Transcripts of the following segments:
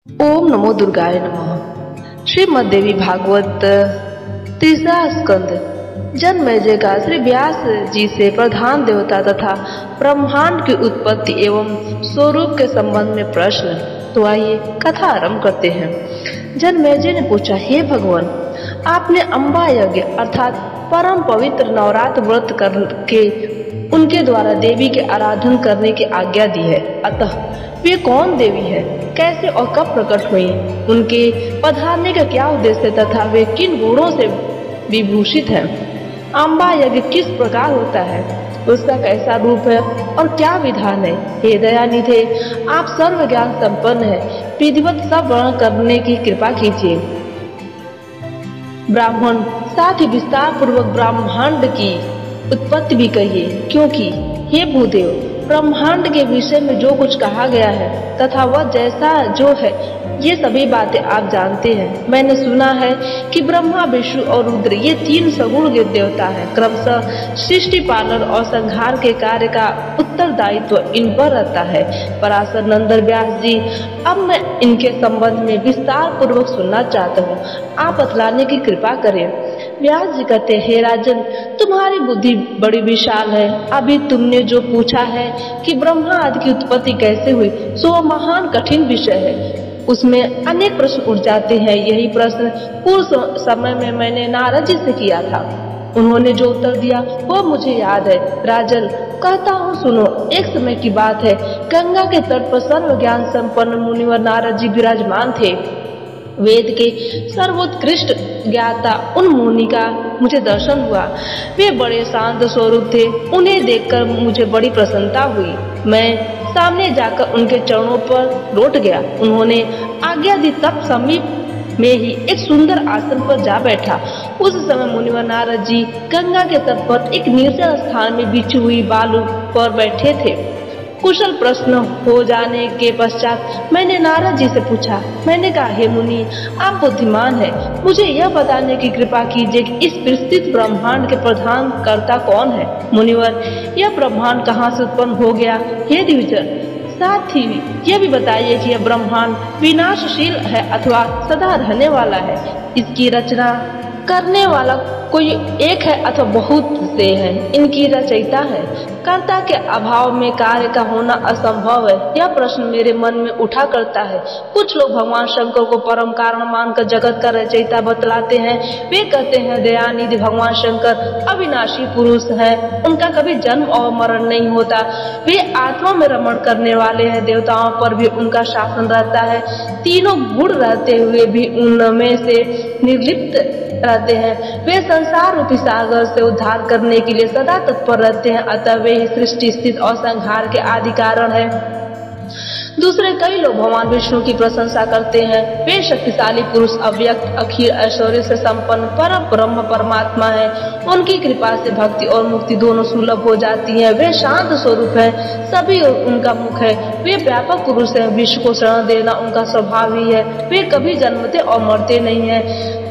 ओम नमो दुर्गाय नमः। श्रीमद्देवी भागवत तीसरा स्कंद। जन्मेजय का श्री व्यास जी से प्रधान देवता तथा ब्रह्मांड की उत्पत्ति एवं स्वरूप के संबंध में प्रश्न। तो आइए कथा आरंभ करते हैं। जन्मेजय ने पूछा, हे भगवान, आपने अम्बा यज्ञ अर्थात परम पवित्र नवरात्र व्रत करके उनके द्वारा देवी के आराधन करने की आज्ञा दी है। अतः वे कौन देवी है, कैसे और कब प्रकट हुई, उनके पधारने का क्या उद्देश्य तथा वे किन गुणों से विभूषित हैं? अम्बा यज्ञ किस प्रकार होता है, उसका कैसा रूप है और क्या विधान है? हे दयानिधे, आप सर्व ज्ञान संपन्न है, विधिवत सब वर्णन करने की कृपा कीजिए। ब्राह्मण साथ ही विस्तार पूर्वक ब्रह्मांड की उत्पत्ति भी कहिए, क्योंकि हे भूदेव, ब्रह्मांड के विषय में जो कुछ कहा गया है तथा वह जैसा जो है, ये सभी बातें आप जानते हैं। मैंने सुना है कि ब्रह्मा, विष्णु और रुद्र ये तीन सगुण देवता हैं। क्रमशः सृष्टि पालन और संहार के कार्य का उत्तरदायित्व इन पर रहता है। पराशर नंदन व्यास जी, अब मैं इनके संबंध में विस्तार पूर्वक सुनना चाहता हूँ, आप बतलाने की कृपा करें। व्यास जी कहते, हे राजन, तुम्हारी बुद्धि बड़ी विशाल है। अभी तुमने जो पूछा है कि ब्रह्मा आदि की उत्पत्ति कैसे हुई, सो वह महान कठिन विषय है। उसमें अनेक प्रश्न उठ जाते हैं। यही प्रश्न पूर्व समय में मैंने नारद जी से किया था। उन्होंने जो उत्तर दिया वो मुझे याद है। राजन, कहता हूँ सुनो। एक समय की बात है, गंगा के तट पर सर्व ज्ञान संपन्न मुनिवर नारद जी विराजमान थे। वेद के सर्वोत्कृष्ट ज्ञाता उन मुनि का मुझे दर्शन हुआ। वे बड़े शांत स्वरूप थे। उन्हें देखकर मुझे बड़ी प्रसन्नता हुई। मैं सामने जाकर उनके चरणों पर लौट गया। उन्होंने आज्ञा दी, तब समीप में ही एक सुंदर आसन पर जा बैठा। उस समय मुनिवर नारद जी गंगा के तट पर एक निर्जन स्थान में बिछी हुई बालू पर बैठे थे। कुशल प्रश्न हो जाने के पश्चात मैंने नारद जी से पूछा। मैंने कहा, हे मुनि, आप बुद्धिमान है, मुझे यह बताने की कृपा कीजिए कि इस विस्तृत ब्रह्मांड के प्रधान कर्ता कौन है? मुनिवर, यह ब्रह्मांड कहाँ से उत्पन्न हो गया? हे द्विजर, साथ ही यह भी बताइए कि यह ब्रह्मांड विनाशशील है अथवा सदा रहने वाला है। इसकी रचना करने वाला कोई एक है अथवा बहुत से हैं? इनकी रचयिता है। कर्ता के अभाव में कार्य का होना असंभव है। यह प्रश्न मेरे मन में उठा करता है। कुछ लोग भगवान शंकर को परम कारण मानकर जगत का रचयिता बतलाते हैं। वे कहते हैं, दयानिधि भगवान शंकर अविनाशी पुरुष हैं, उनका कभी जन्म और मरण नहीं होता। वे आत्मा में रमण करने वाले हैं। देवताओं पर भी उनका शासन रहता है। तीनों गुण रहते हुए भी उनमें से निर्लिप्त रहते हैं। वे संसार रूपी सागर से उद्धार करने के लिए सदा तत्पर रहते हैं। अतः वे ही सृष्टि, स्थिति और संहार के आदि कारण है। दूसरे कई लोग भगवान विष्णु की प्रशंसा करते हैं। वे शक्तिशाली पुरुष, अव्यक्त, अखिल ऐश्वर्य से संपन्न परम ब्रह्म परमात्मा है। उनकी कृपा से भक्ति और मुक्ति दोनों सुलभ हो जाती है। वे शांत स्वरूप है, सभी और उनका मुख है। वे व्यापक पुरुष है, विश्व को शरण देना उनका स्वभाव ही है। वे कभी जन्मते और मरते नहीं है।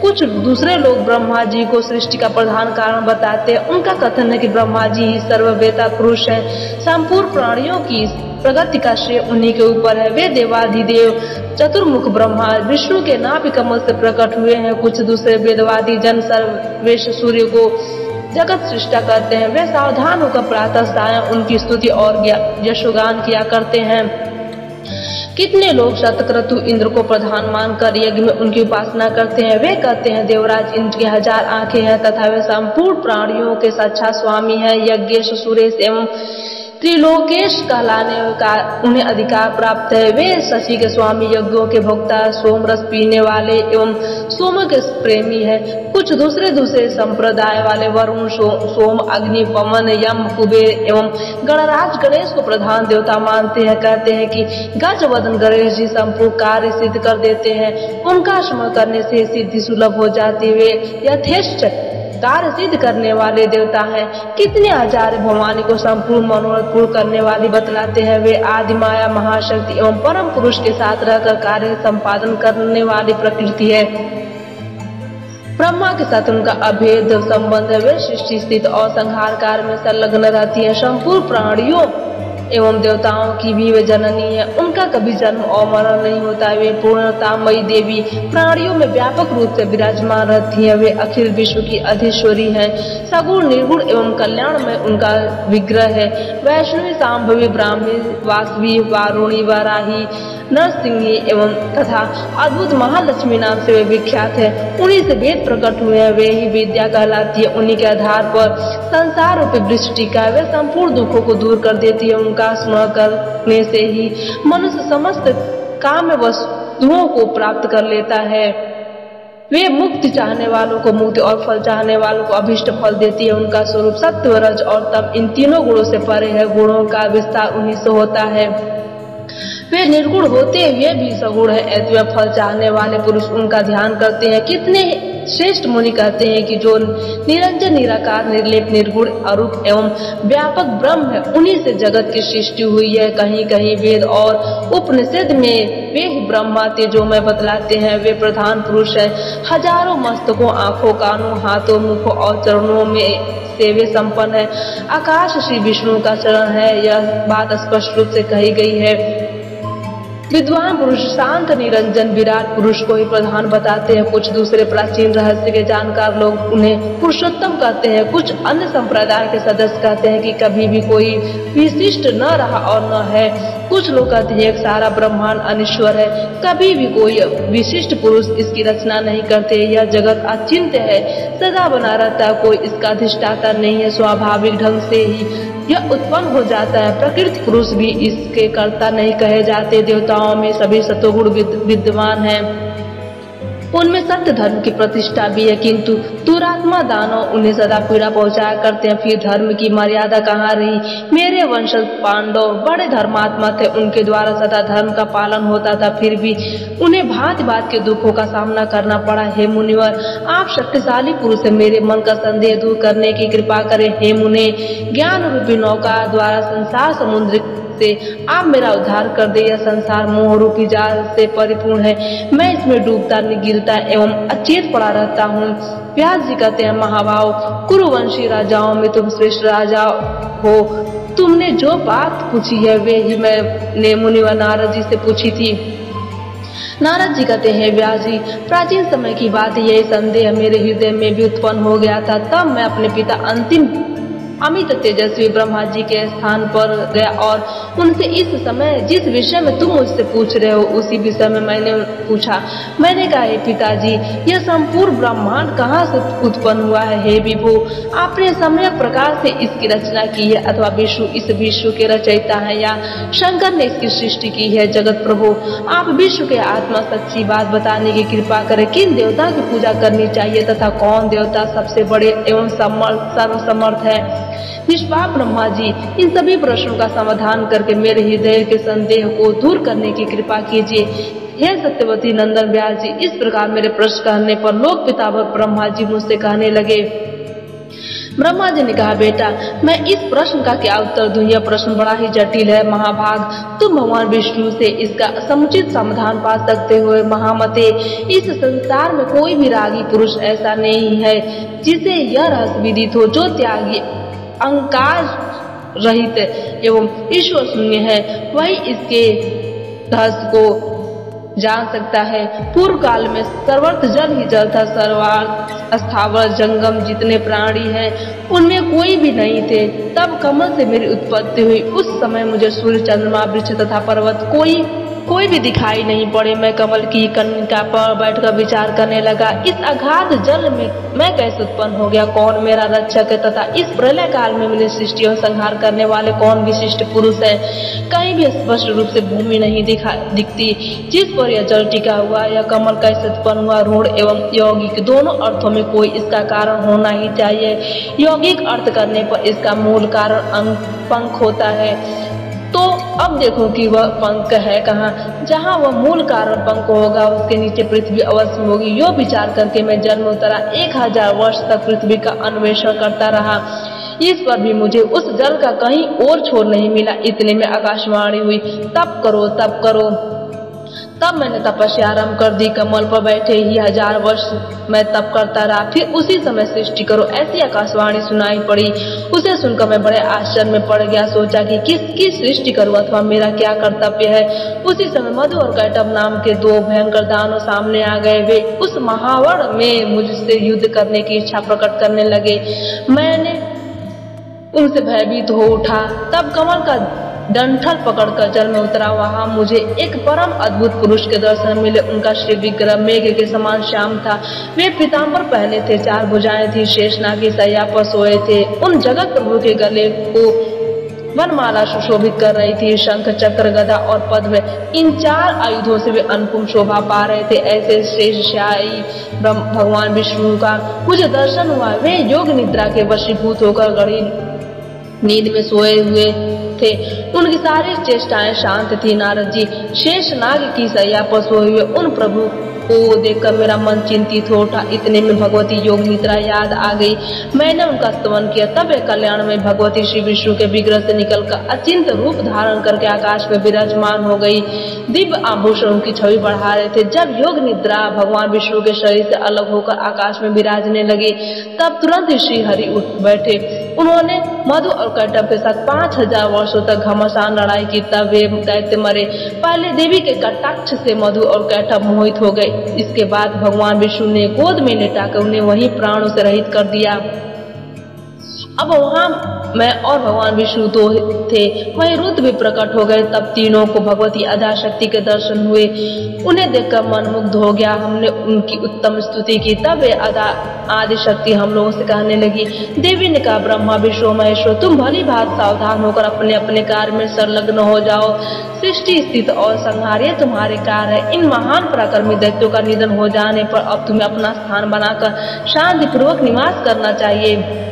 कुछ दूसरे लोग ब्रह्मा जी को सृष्टि का प्रधान कारण बताते हैं। उनका कथन है कि ब्रह्मा जी ही सर्ववेता पुरुष है। संपूर्ण प्राणियों की प्रगति का श्रेय उन्हीं के ऊपर है। वे देवाधिदेव चतुर्मुख ब्रह्मा विष्णु के नाभि कमल से प्रकट हुए हैं। कुछ दूसरे वेदवादी जन सर्वेश सूर्य को जगत सृष्टा करते हैं। वे सावधान होकर प्रातः सायं उनकी स्तुति और यशोगान किया करते हैं। कितने लोग शतक्रतु इंद्र को प्रधान मानकर यज्ञ में उनकी उपासना करते हैं। वे कहते हैं, देवराज इंद्र की 1000 आंखें हैं तथा वे संपूर्ण प्राणियों के साक्षात स्वामी हैं। यज्ञेश, सुरेश एवं त्रिलोकेश कहलाने का उन्हें अधिकार प्राप्त है। वे शशि के स्वामी, यज्ञों के भोक्ता, सोम रस पीने वाले एवं सोम के प्रेमी है। कुछ दूसरे संप्रदाय वाले वरुण, सोम, अग्नि, पवन, यम, कुबेर एवं गणराज गणेश को प्रधान देवता मानते हैं। कहते हैं कि गजवदन गणेश जी संपूर्ण कार्य सिद्ध कर देते हैं। उनका स्मरण करने से सिद्धि सुलभ हो जाती। वे यथेष्ट कार्य सिद्ध करने वाले देवता हैं। कितने हजार भवानी को संपूर्ण मनोरथ पूर्ण करने वाली बतलाते हैं। वे आदि माया, महाशक्ति एवं परम पुरुष के साथ रहकर कार्य संपादन करने वाली प्रकृति है। ब्रह्मा के साथ उनका अभेद संबंध है। वे सृष्टि, स्थिति और संहार कार्य में संलग्न रहती है। संपूर्ण प्राणियों एवं देवताओं की भी वे जननी है। उनका कभी जन्म और मरण नहीं होता। वे पूर्णतामयी देवी प्राणियों में व्यापक रूप से विराजमान रहती है। वे अखिल विश्व की अधीश्वरी है। सगुण निर्गुण एवं कल्याण में उनका विग्रह है। वैष्णवी, शांभवी, ब्राह्मी, वासवी, वारुणी, वाराही, नरसिंही एवं तथा अद्भुत महालक्ष्मी नाम से वे विख्यात है। उन्हीं से वेद प्रकट हुए हैं। वे ही विद्या कहलाती है। उन्हीं के आधार पर संसार रूपी वृष्टिका वे संपूर्ण दुखों को दूर कर देती है। उनका स्मरण करने से ही मनुष्य समस्त काम वस्तुओं को प्राप्त कर लेता है। वे मुक्ति चाहने वालों को मुक्ति और फल चाहने वालों को अभिष्ट फल देती है। उनका स्वरूप सत्व, रज और तम इन तीनों गुणों से परे है। गुणों का विस्तार उन्हीं से होता है। वे निर्गुण होते हुए भी सगुण है। ऐसे फल चाहने वाले पुरुष उनका ध्यान करते हैं। कितने श्रेष्ठ मुनि कहते हैं कि जो निरंजन, निराकार, निर्लेप, निर्गुण, अरूप एवं व्यापक ब्रह्म है, उन्हीं से जगत की सृष्टि हुई है। कहीं कहीं वेद और उपनिषद में वे ही ब्रह्मा तेजोमय बतलाते हैं। वे प्रधान पुरुष है। हजारों मस्तकों, आंखों, कानों, हाथों, मुखों और चरणों में से वे संपन्न है। आकाश श्री विष्णु का चरण है। यह बात स्पष्ट रूप से कही गई है। विद्वान पुरुष शांत, निरंजन, विराट पुरुष को ही प्रधान बताते हैं। कुछ दूसरे प्राचीन रहस्य के जानकार लोग उन्हें पुरुषोत्तम कहते हैं। कुछ अन्य संप्रदाय के सदस्य कहते हैं कि कभी भी कोई विशिष्ट न रहा और न है। कुछ लोग कहते हैं कि सारा ब्रह्मांड अनिश्वर है, कभी भी कोई विशिष्ट पुरुष इसकी रचना नहीं करते। यह जगत अचिंत्य है, सदा बना रहता है, कोई इसका अधिष्ठाता नहीं है। स्वाभाविक ढंग से ही यह उत्पन्न हो जाता है। प्रकृति पुरुष भी इसके कर्ता नहीं कहे जाते। देवताओं में सभी सतोगुण विद्यमान है। उनमें सत्य धर्म की प्रतिष्ठा भी है, किंतु दुरात्मा दानव उन्हें सदा पीड़ा पहुंचाया करते हैं। फिर धर्म की मर्यादा कहाँ रही। मेरे वंशज पांडव बड़े धर्मात्मा थे। उनके द्वारा सदा धर्म का पालन होता था, फिर भी उन्हें भांति भांति के दुखों का सामना करना पड़ा। हे मुनिवर, आप शक्तिशाली पुरुष है, मेरे मन का संदेह दूर करने की कृपा करें। हे मुने, ज्ञान रूपी नौका द्वारा संसार समुद्र से आप मेरा उद्धार कर दे। यह संसार मोह रूपी जाल से परिपूर्ण है। मैं इसमें डूबता, गिरता एवं अचेत पड़ा रहता हूँ। व्यास जी कहते हैं, महाभाव, कुरुवंशी राजाओं में तुम श्रेष्ठ राजा हो। तुमने जो बात पूछी है वे ही मैंने मुनिवर नारद जी से पूछी थी। नारद जी कहते हैं, व्यास जी, प्राचीन समय की बात है। यही संदेह मेरे हृदय में भी उत्पन्न हो गया था। तब मैं अपने पिता अंतिम अमित तेजस्वी ब्रह्मा जी के स्थान पर गया और उनसे इस समय जिस विषय में तुम मुझसे पूछ रहे हो उसी विषय में मैंने पूछा। मैंने कहा, हे पिताजी, यह संपूर्ण ब्रह्मांड कहाँ से उत्पन्न हुआ है। हे विभु, आपने सम्यक प्रकार से इसकी रचना की है अथवा विश्व इस विश्व के रचयिता है या शंकर ने इसकी सृष्टि की है। जगत प्रभु, आप विश्व के आत्मा सच्ची बात बताने की कृपा करें। किन देवता की पूजा करनी चाहिए तथा कौन देवता सबसे बड़े एवं सर्वसमर्थ है। निष्पाप ब्रह्मा जी, इन सभी प्रश्नों का समाधान करके मेरे हृदय के संदेह को दूर करने की कृपा कीजिए। हे सत्यवती नंदन व्यास जी, इस प्रकार मेरे प्रश्न कहने पर लोक पितामह ब्रह्मा जी मुझसे कहने लगे। ब्रह्मा जी ने कहा, बेटा, मैं इस प्रश्न का क्या उत्तर दूं। यह प्रश्न बड़ा ही जटिल है। महाभाग, तुम भगवान विष्णु से इसका समुचित समाधान पा सकते हो। महामते, इस संसार में कोई भी रागी पुरुष ऐसा नहीं है जिसे यह रहस्य विदित हो। जो त्यागी, अहंकार रहित एवं ईश्वर शून्य है, वही इसके रहस्य को जान सकता है। पूर्व काल में सर्वत्र जल ही जल था। सर्वार्थ स्थावर जंगम जितने प्राणी हैं उनमें कोई भी नहीं थे। तब कमल से मेरी उत्पत्ति हुई। उस समय मुझे सूर्य, चंद्रमा, वृक्ष तथा पर्वत कोई भी दिखाई नहीं पड़े। मैं कमल की कन्या पर बैठकर विचार करने लगा, इस अगाध जल में मैं कैसे उत्पन्न हो गया, कौन मेरा रक्षक है तथा इस प्रलय काल में मेरी सृष्टि और संहार करने वाले कौन विशिष्ट पुरुष है। कहीं भी स्पष्ट रूप से भूमि नहीं दिखती जिस पर यह जल टिका हुआ। यह कमल कैसे उत्पन्न हुआ। रूढ़ एवं यौगिक दोनों अर्थों में कोई इसका कारण होना ही चाहिए। यौगिक अर्थ करने पर इसका मूल कारण पंख होता है। तो अब देखो कि वह पंख है कहाँ। जहाँ वह मूल कारण पंख होगा उसके नीचे पृथ्वी अवश्य होगी। यो विचार करके मैं जन्म उतरा। 1000 वर्ष तक पृथ्वी का अन्वेषण करता रहा। इस पर भी मुझे उस जल का कहीं और छोर नहीं मिला। इतने में आकाशवाणी हुई, तप करो तप करो। तब मैंने तपस्या आरंभ कर दी। कमल पर बैठे ही 1000 वर्ष मैं तप करता रहा। फिर उसी समय सृष्टि करो ऐसी आकाशवाणी सुनाई पड़ी। उसे सुनकर मैं बड़े आश्चर्य में पड़ गया। सोचा कि किसकी सृष्टि करूं अथवा मेरा क्या कर्तव्य है। उसी समय मधु और कैटभ नाम के 2 भयंकर दानव सामने आ गए। वे उस महावण में मुझसे युद्ध करने की इच्छा प्रकट करने लगे। मैंने उनसे भयभीत हो उठा। तब कमल का डंठल पकड़कर जल में उतरा। वहां मुझे एक परम अद्भुत पुरुष के दर्शन मिले। उनका श्री विग्रह मेघ के समान श्याम था। वे पीताम्बर पहने थे, 4 भुजाएं थी, शेषनाग की शैया पर सोए थे। उन जगत प्रभु के गले को वनमाला सुशोभित कर रही थी। शंख, चक्र, गदा और पद्म, इन 4 आयुधों से वे अनुपम शोभा पा रहे थे। ऐसे शेषशायी भगवान विष्णु का मुझे दर्शन हुआ। वे योग निद्रा के वशीभूत होकर गहरी नींद में सोए हुए थे। उनकी सारी चेष्टाएं शांत थी। नारद जी शेषनाग की शैया पर सोए हुए उन प्रभु को देखकर मेरा मन चिंतित हो उठा। इतने में भगवती योग निद्रा याद आ गई। मैंने उनका स्तवन किया। तब एक कल्याण में भगवती श्री विष्णु के विग्रह से निकलकर अचिंत रूप धारण करके आकाश में विराजमान हो गई। दिव्य आभूषणों की छवि बढ़ा रहे थे। जब योग निद्रा भगवान विष्णु के शरीर से अलग होकर आकाश में विराजने लगे, तब तुरंत श्री हरि उठ बैठे। उन्होंने मधु और कैटभ के साथ 5000 वर्षों तक घमासान लड़ाई की। तब वे दैत्य मरे। पहले देवी के कटाक्ष से मधु और कैटभ मोहित हो गए। इसके बाद भगवान विष्णु ने गोद में लेटाकर उन्हें वहीं प्राणों से रहित कर दिया। अब वहां मैं और भगवान विष्णु तो थे, वहीं रुद्र भी प्रकट हो गए। तब तीनों को भगवती आद्याशक्ति के दर्शन हुए। उन्हें देखकर मन मुग्ध हो गया। हमने उनकी उत्तम स्तुति की। तब वे आदिशक्ति हम लोगों से कहने लगी। देवी ने कहा, ब्रह्मा विष्णु महेश्वर, तुम भली भांति सावधान होकर अपने अपने कार्य में संलग्न हो जाओ। सृष्टि, स्थिति और संहार ये तुम्हारे कार्य है। इन महान पराक्रमी दैत्यों का निधन हो जाने पर अब तुम्हें अपना स्थान बनाकर शांति पूर्वक निवास करना चाहिए।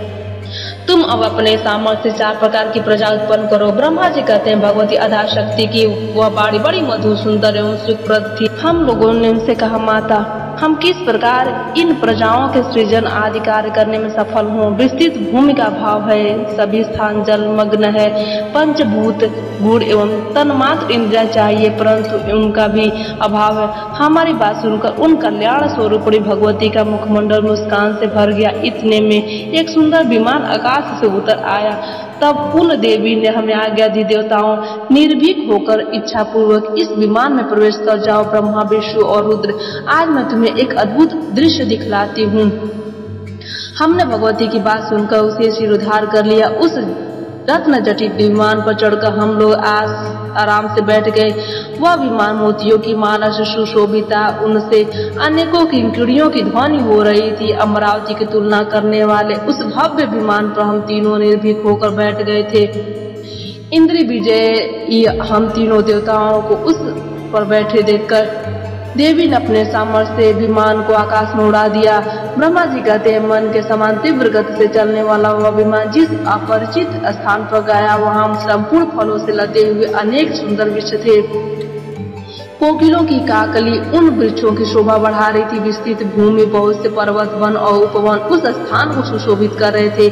तुम अब अपने सामर्थ्य से 4 प्रकार की प्रजा उत्पन्न करो। ब्रह्मा जी कहते हैं, भगवती आद्याशक्ति की वह बाड़ी बड़ी मधुर, सुंदर एवं सुखप्रद थी। हम लोगों ने उनसे कहा, माता, हम किस प्रकार इन प्रजाओं के सृजन आदि कार्य करने में सफल हों। विस्तृत भूमि का अभाव है, सभी स्थान जलमग्न है। पंचभूत, गुण एवं तन्मात्र इंद्रिया चाहिए, परंतु उनका भी अभाव है। हमारी बात सुनकर उन कल्याण स्वरूपणी भगवती का मुखमंडल मुस्कान से भर गया। इतने में एक सुंदर विमान आकाश से उतर आया। तब उन देवी ने हमें आज्ञा दी, देवताओं, निर्भीक होकर इच्छा पूर्वक इस विमान में प्रवेश कर जाओ। ब्रह्मा विष्णु और रुद्र, आज मैं तुम्हें एक अद्भुत दृश्य दिखलाती हूँ। हमने भगवती की बात सुनकर उसे सिरोधार कर लिया। उस रत्न जटित विमान पर चढ़कर हम लोग आराम से बैठ गए। वह विमान मोतियों की माला से सुशोभित था। उनसे अनेकों किंकरियों की ध्वनि हो रही थी। अमरावती की तुलना करने वाले उस भव्य विमान पर हम तीनों निर्भीक होकर बैठ गए थे। इंद्र विजय हम तीनों देवताओं को उस पर बैठे देखकर देवी ने अपने सामर्थ्य से विमान को आकाश में उड़ा दिया। ब्रह्मा जी कहते हैं, मन के समान तीव्र गति से चलने वाला वह विमान जिस अपरिचित स्थान पर गया, वहां संपूर्ण फलों से लदे हुए अनेक सुंदर वृक्ष थे। कोकिलों की काकली उन वृक्षों की शोभा बढ़ा रही थी। विस्तृत भूमि, बहुत से पर्वत, वन और उपवन उस स्थान को सुशोभित कर रहे थे।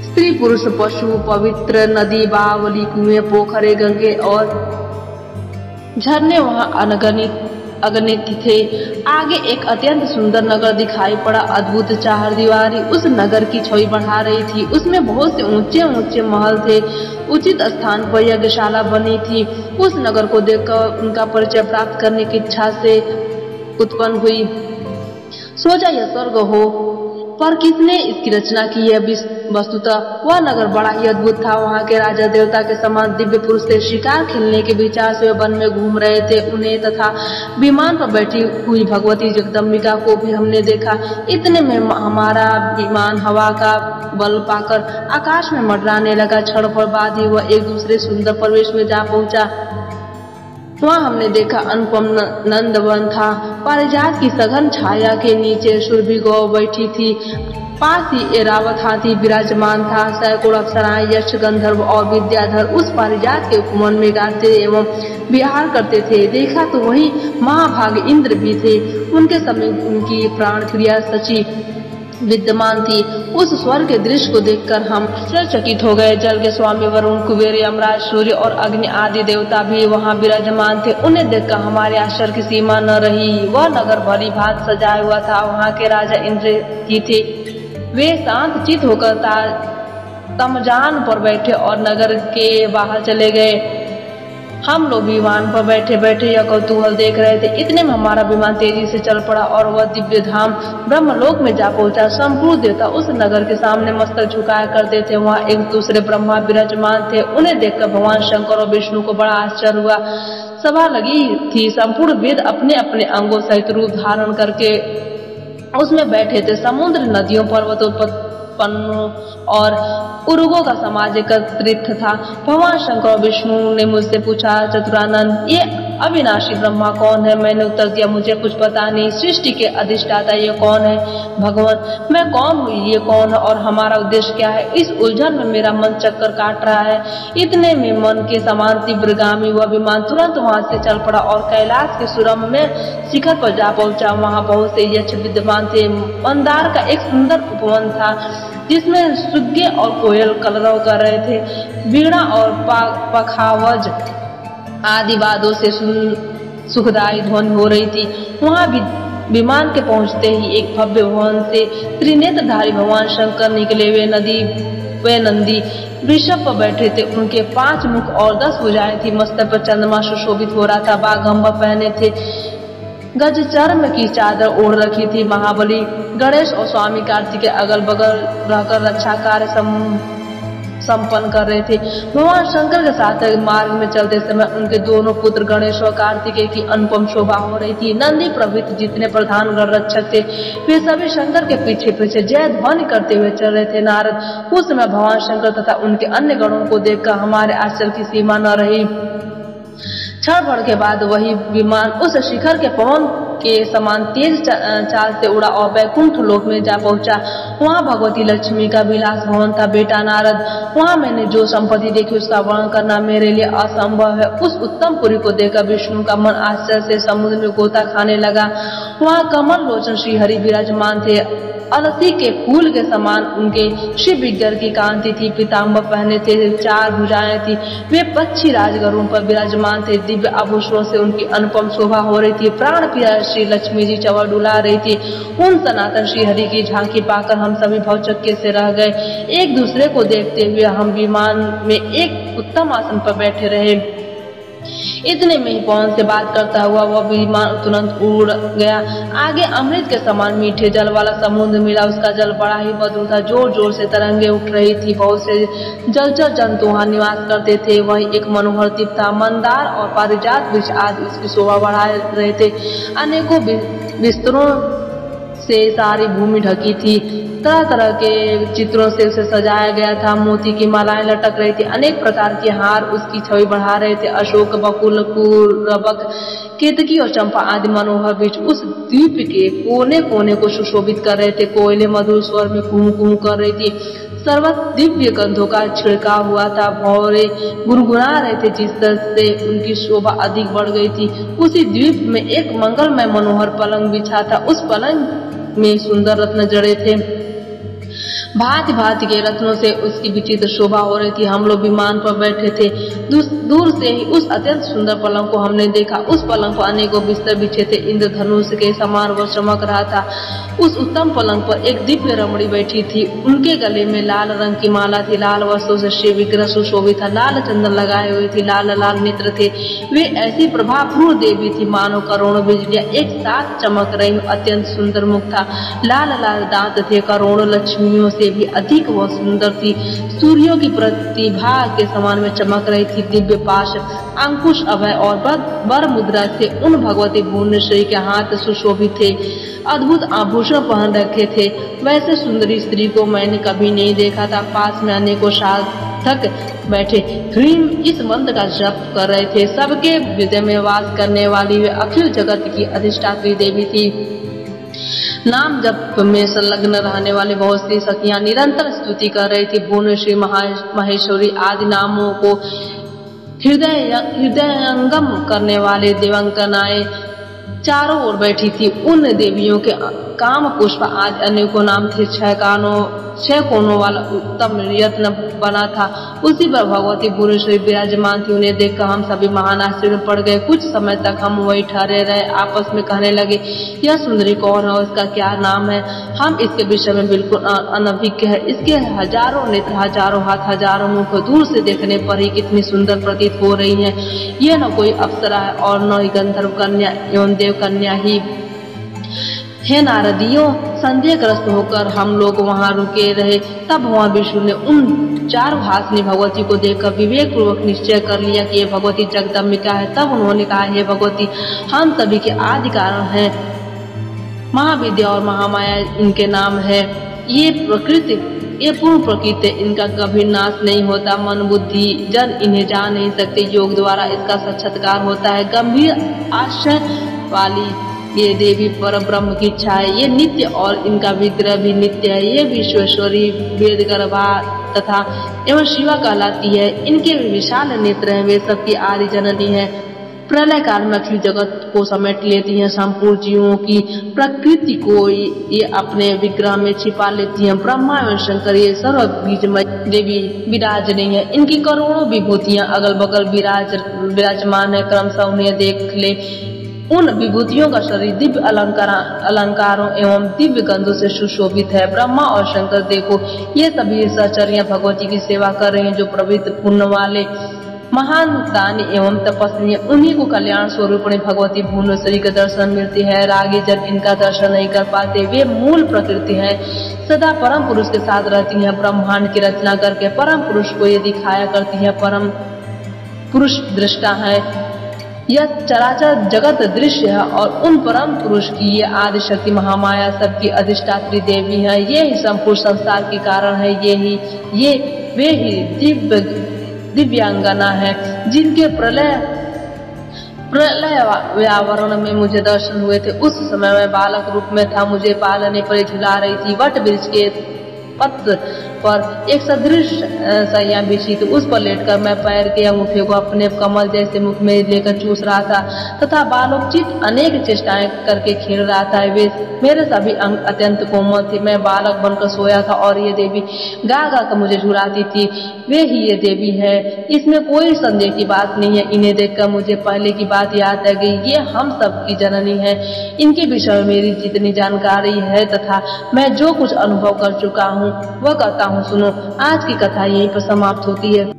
स्त्री, पुरुष, पशु, पवित्र नदी, बावली, कुएं, पोखरे, गंगे और झरने वहां अगणित थे। आगे एक अत्यंत सुंदर नगर दिखाई पड़ा। अद्भुत चारदीवारी उस नगर की छवि बढ़ा रही थी। उसमें बहुत से ऊंचे ऊंचे महल थे। उचित स्थान पर यज्ञशाला बनी थी। उस नगर को देखकर उनका परिचय प्राप्त करने की इच्छा से उत्पन्न हुई। सोचा यह स्वर्ग हो, पर किसने इसकी रचना की है। वस्तुतः वह नगर बड़ा ही अद्भुत था। वहाँ के राजा देवता के समान दिव्य पुरुष थे। शिकार खेलने के विचार से वे वन में घूम रहे थे। उन्हें तथा विमान पर बैठी हुई भगवती जगदम्बिका को भी हमने देखा। इतने में हमारा विमान हवा का बल पाकर आकाश में मंडराने लगा। क्षण पर बाद ही वह एक दूसरे सुंदर प्रवेश में जा पहुंचा। वहाँ हमने देखा अनुपम नंदवन था। पारिजात की सघन छाया के नीचे सुरभि गौ बैठी थी। पास ही एरावत हाथी विराजमान था। सैकड़ों अप्सराएं, यक्ष, गंधर्व और विद्याधर उस पारिजात के उपवन में गाते एवं विहार करते थे। देखा तो वही महाभाग इंद्र भी थे। उनके समय उनकी प्राण क्रिया सची विद्यमान थी। उस स्वर्ग के दृश्य को देखकर हम आश्चर्यचकित हो गए। जल के स्वामी वरुण, कुबेर, यमराज, सूर्य और अग्नि आदि देवता भी वहां विराजमान थे। उन्हें देखकर हमारे आश्चर्य की सीमा न रही। वह नगर भली भांति सजाया हुआ था। वहां के राजा इंद्र जी थे। वे शांत चित होकर तमजान पर बैठे और नगर के बाहर चले गए। हम लोग विमान पर बैठे बैठे यह कौतूहल देख रहे थे। इतने में हमारा विमान तेजी से चल पड़ा और वह दिव्य धाम ब्रह्मलोक में जा पहुंचा। संपूर्ण देवता उस नगर के सामने मस्तक झुकाया करते थे। वहां एक दूसरे ब्रह्मा विराजमान थे। उन्हें देखकर भगवान शंकर और विष्णु को बड़ा आश्चर्य हुआ। सभा लगी थी। संपूर्ण वेद अपने अपने अंगों सहित रूप धारण करके उसमें बैठे थे। समुद्र, नदियों, पर्वतों, पन्नों और उर्गों का समाज एकत्रित था। भगवान शंकर और विष्णु ने मुझसे पूछा, चतुरानंद, ये अविनाशी ब्रह्मा कौन है? मैंने उत्तर दिया, मुझे कुछ पता नहीं। सृष्टि के अधिष्ठाता ये कौन है? भगवान, मैं कौन हूँ, ये कौन है और हमारा उद्देश्य क्या है? इस उलझन में मेरा मन चक्कर काट रहा है। इतने में मन के समान तीव्रगामी वह विमान तुरंत वहां से चल पड़ा और कैलाश के सुरम्य शिखर पर जा पहुंचा। वहां बहुत से यक्ष विद्यमान थे। मंदार का एक सुंदर उपवन था जिसमें सुग्गे और कोयल कलरव कर रहे थे। वीणा और पखावज आदि वाद्यों से सुखदायी ध्वनि हो रही थी। वहां विमान के पहुंचते ही एक भव्य भवन से त्रिनेत्रधारी भगवान शंकर निकले। वे नंदी वृषभ पर बैठे थे। उनके 5 मुख और 10 भुजाएं थी। मस्तक पर चंद्रमा सुशोभित हो रहा था। बाघंबर पहने थे। गज चर्म की चादर ओढ़ रखी थी। महाबली गणेश और स्वामी कार्तिक अगल बगल रहकर रक्षा कार्य संपन्न कर रहे थे। भगवान शंकर के साथ मार्ग में चलते समय उनके दोनों पुत्र गणेश और कार्तिकेय की अनुपम शोभा हो रही थी। नंदी प्रभृति जितने प्रधान गण रक्षक थे वे सभी शंकर के पीछे पीछे जय ध्वनि करते हुए चल रहे थे। नारद, उस समय भगवान शंकर तथा उनके अन्य गणों को देखकर हमारे आश्चर्य की सीमा न रही। क्षण भर के बाद वही विमान उस शिखर के पवन के समान तेज चाल से उड़ा और वैकुंठ लोक में जा पहुंचा। वहां भगवती लक्ष्मी का विलास भवन था। बेटा नारद, वहां मैंने जो संपत्ति देखी उसका वर्णन करना मेरे लिए असंभव है। उस उत्तम पुरी को देखकर विष्णु का मन आश्चर्य से समुद्र में गोता खाने लगा। वहां कमल लोचन श्री हरि विराजमान थे। अलसी के फूल के समान उनके शिव विग्रह की कांति थी। पीताम्बर पहने थे। 4 भुजाएं थी। वे पक्षी राजगरुड़ पर विराजमान थे। दिव्य आभूषणों से उनकी अनुपम शोभा हो रही थी। प्राण प्रिया श्री लक्ष्मी जी चवर डुला रही थी। उन सनातन श्री हरि की झांकी पाकर हम सभी भौचक्के से रह गए। एक दूसरे को देखते हुए हम विमान में एक उत्तम आसन पर बैठे रहे। इतने में ही पवन से बात करता हुआ वह विमान तुरंत उड़ गया। आगे अमृत के समान मीठे जल वाला समुद्र मिला। उसका जल बड़ा ही मधुर था। जोर जोर से तरंगे उठ रही थी। बहुत से जलचर जंतु वहां निवास करते थे। वही एक मनोहर द्वीप था। मंदार और पारिजात वृक्ष आदि उसकी शोभा बढ़ा रहे थे। अनेकों बिस्तरों से सारी भूमि ढकी थी। तरह तरह के चित्रों से उसे सजाया गया था। मोती की मालाएं लटक रही थी। अनेक प्रकार के हार उसकी छवि बढ़ा रहे थे। अशोक, बकुल, पूरबक, केतकी और चंपा आदि मनोहर वृक्ष उस द्वीप के कोने कोने को सुशोभित कर रहे थे। कोयले मधुर स्वर में कुहू कुहू कर रही थी। सर्वत्र दिव्य गंधों का छिड़काव हुआ था। भौरे गुनगुना रहे थे जिससे उनकी शोभा अधिक बढ़ गई थी। उसी द्वीप में एक मंगलमय मनोहर पलंग बिछा था। उस पलंग में सुंदर रत्न जड़े थे। भांति भांति के रत्नों से उसकी विचित्र शोभा हो रही थी। हम लोग विमान पर बैठे थे। दूर से ही उस अत्यंत सुंदर पलंग को हमने देखा। उस पलंग पर अनेकों बिस्तर बिछे थे। इंद्रधनुष के समान वह चमक रहा था। उस उत्तम पलंग पर एक दिव्य रमणी बैठी थी। उनके गले में लाल रंग की माला थी। लाल वस्त्रों से शिव विग्रह सुशोभित था। लाल चंदन लगाए हुए थी। लाल लाल नेत्र थे। वे ऐसी प्रभापूर्ण देवी थी मानो करोड़ों बिजलियां एक साथ चमक रही। अत्यंत सुंदर मुख था। लाल लाल दांत थे। करोड़ों लक्ष्मियों से भी अधिक वह सुंदर थी। सूर्यों की प्रतिभा के समान में चमक रही थी। दिव्य पाश, अंकुश, अभय और वर मुद्रा से उन भगवती भुवनेश्वरी के हाथ सुशोभित थे। अद्भुत आभूषण पहन रखे थे। वैसे सुंदरी स्त्री को मैंने कभी नहीं देखा था। पास में अनेकों साधक बैठे ह्रीम इस मंत्र का जप कर रहे थे। सबके हृदय में वास करने वाली वे अखिल जगत की अधिष्ठात्री देवी थी। नाम जप में संलग्न रहने वाले बहुत सी सखियां निरंतर स्तुति कर रही थी। भुवनेश्वरी, महेश्वरी आदि नामों को हृदयंगम करने वाले देवंगनाएं चारों ओर बैठी थी। उन देवियों के काम पुष्प आज अनेकों नाम थे। 6 कोनों वाला उत्तम यत्न बना था, उसी पर भगवती भुवनेश्वरी विराजमान थी। उन्हें देखकर हम सभी महान आश्चर्य में पड़ गए। कुछ समय तक हम वही ठहरे रहे, आपस में कहने लगे, यह सुंदरी कौन है और इसका क्या नाम है? हम इसके विषय में बिल्कुल अनभिज्ञ है। इसके हजारों नेत्र, हजारों हाथ, हजारों मुख, दूर से देखने पर ही कितनी सुंदर प्रतीत हो रही है। यह न कोई अप्सरा है और न ही गंधर्व कन्या एवं देव कन्या ही हे नारदियों। संदेहग्रस्त होकर हम लोग वहां रुके रहे। तब भगवान विष्णु ने उन 4 भासनी भगवती को देखकर विवेक पूर्वक निश्चय कर लिया कि ये भगवती जगदम्बिका है। तब उन्होंने कहा, हे भगवती, हम सभी के आदि कारण है, महाविद्या और महामाया इनके नाम है। ये पूर्ण प्रकृति, इनका कभी नाश नहीं होता। मन बुद्धि जन इन्हें जान नहीं सकते, योग द्वारा इसका साक्षात्कार होता है। गंभीर आश्रय वाली ये देवी पर ब्रह्म की इच्छा है। ये नित्य और इनका विग्रह भी नित्य है। ये विश्वेश्वरी, वेद गर्भा तथा एवं शिवा कहलाती है। इनके विशाल नेत्र हैं, वे सबकी आदि जननी है। प्रलय काल में अखिल जगत को समेट लेती हैं। संपूर्ण जीवों की प्रकृति को ये अपने विग्रह में छिपा लेती हैं। ब्रह्मा एवं शंकर ये सर्व बीजमय देवी विराजनी है। इनकी करोड़ों विभूतियां अगल बगल विराजमान है। क्रमशः उन्हें देख ले। उन विभूतियों का शरीर दिव्य अलंकारों एवं दिव्य गंधों से सुशोभित है। ब्रह्मा और शंकर देखो, ये सभी सहचर्या भगवती की सेवा कर रहे हैं, जो पवित्र पुण्य वाले महान दानी एवं तपस्वी। उन्हीं को कल्याण स्वरूपिणी भगवती भुवनेश्वरी का दर्शन मिलती है। रागी जन इनका दर्शन नहीं कर पाते। वे मूल प्रकृति है, सदा परम पुरुष के साथ रहती हैं। ब्रह्मांड की रचना करके परम पुरुष को ये दिखाया करती है। परम पुरुष दृष्टा है। यह चराचर जगत दृश्य है और उन परम पुरुष की ये आदि शक्ति महामाया सबकी अधिष्ठात्री देवी है। ये ही संपूर्ण संसार के कारण है। वे ही दिव्यांगना है, जिनके प्रलय व्यावरण में मुझे दर्शन हुए थे। उस समय मैं बालक रूप में था। मुझे पालने पर झुला रही थी। वट वृक्ष के पत्र पर एक सदृश सैया बिछी थी। उस पर लेटकर मैं पैर के अंगूठे को अपने कमल जैसे मुख में लेकर चूस रहा था तथा बालोचित अनेक चेष्टाएं करके खेल रहा था। वे मेरे सभी अंग अत्यंत कोमल थे। मैं बालक बनकर सोया था और ये देवी गा गा कर मुझे झुलाती थी। वे ही ये देवी है, इसमें कोई संदेह की बात नहीं है। इन्हें देखकर मुझे पहले की बात याद आ गई। ये हम सब की जननी है। इनके विषय में मेरी जितनी जानकारी है तथा मैं जो कुछ अनुभव कर चुका हूँ वह कहता हूँ, सुनो। आज की कथा यहीं पर समाप्त होती है।